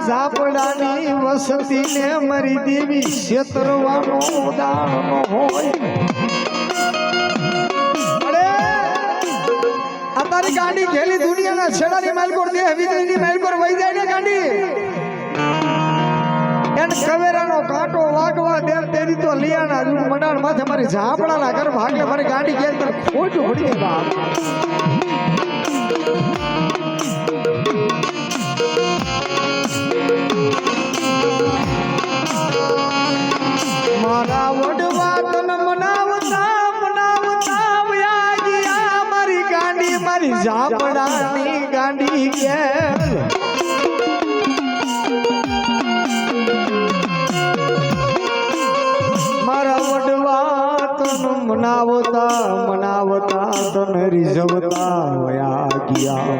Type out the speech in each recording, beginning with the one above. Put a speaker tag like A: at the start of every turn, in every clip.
A: ઝાપડાની વસતીને મારી દેવી છેતરવાનો દાણનો હોય અરે આ તારી ગાડી ખેલી દુનિયાના છેડાની માલ પર દે વિદેશની માલ પર વહી જાય ને ગાડી એન કવેરાનો કાંટો વાગવા દે તેરી તો લિયાના રૂપ મંડાણ માથે મારી ઝાપડાના ઘર ભાગે મારી ગાડી ગેલ તર ખોટું પડી ગઈ બાપ મારા વડવા તન મનાવતા મનાવતા વયા ગયા મારી ગાડી મારી ઝાપડાની ગાડી ગેલ મારા વડવા તન મનાવતા મનાવતા તન રીઝવતા વયા ગયા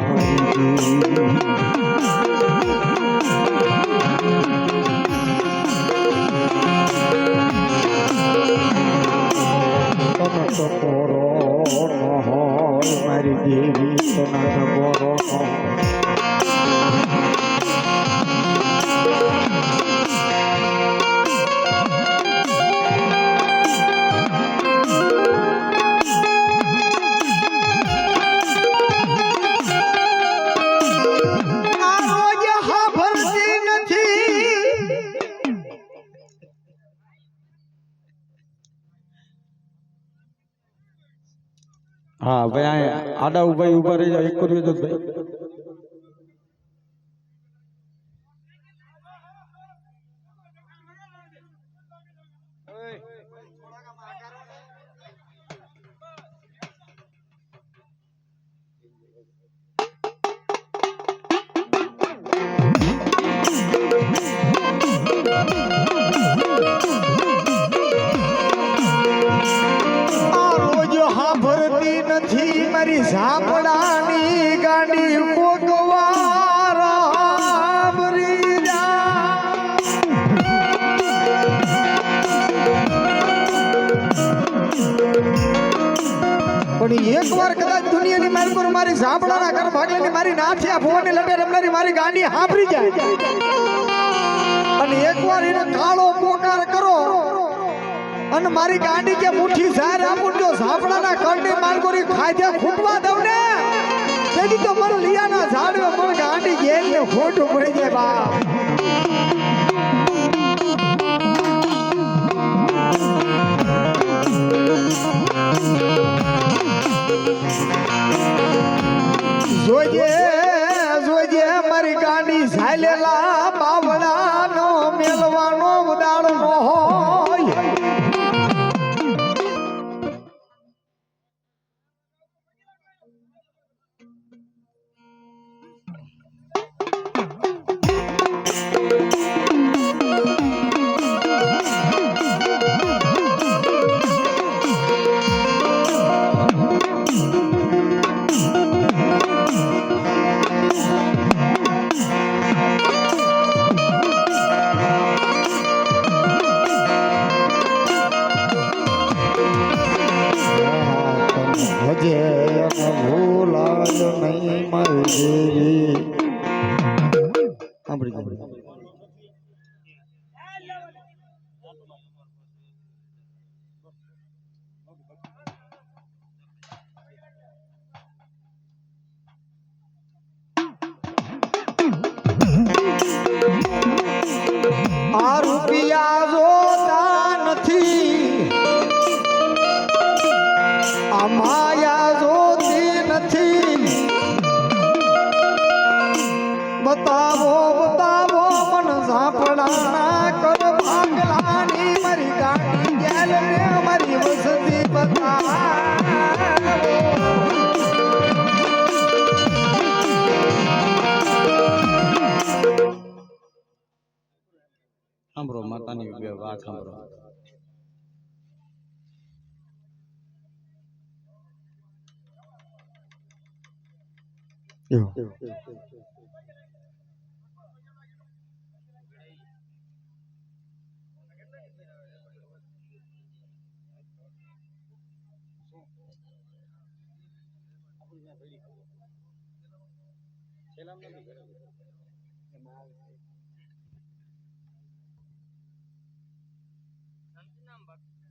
A: ટકોરો નહોર મારી દેવી તના ટકોરો
B: हाँ भाई आडा उभा उभा रही जाओ एक करियो तो भाई
A: મારી ઝાપડાની ગાડી કોકવાર ભરી જા પણ એક વાર કદાચ દુનિયાની મારી પર મારી ઝાપડાના ઘર ભાગલેની મારી નાથિયા ભુવાની લટે રમનારી મારી ગાડી હાંભરી જાય અને એકવાર એને કાળો પોકાર કરો અને મારી ગાડી કે મુઠ્ઠી ઝાર આપું જો ઝાપડાના કડને માલગોરી ખાધ્યા ખૂટવા દઉં ને તેથી તો મને લિયાના ઝાડવે મને ગાડી ગેલ ને ખોટું પડી જાય બાપ જોજે જોજે મારી ગાડી ઝાલેલા બાવડાનો મેલવાનો ઉદાળ નો હોય આ રૂપિયા જોતા નથી આ માયા જોતી નથી બતાવો બતાવો મન ઝાપડાના કર ભાગલાની મારી ગાડી ગેલ ને મારી વસતી બતાવો
B: સાંભળો માતાની બે વાત સાંભળો
C: સંતનામ ભક્ત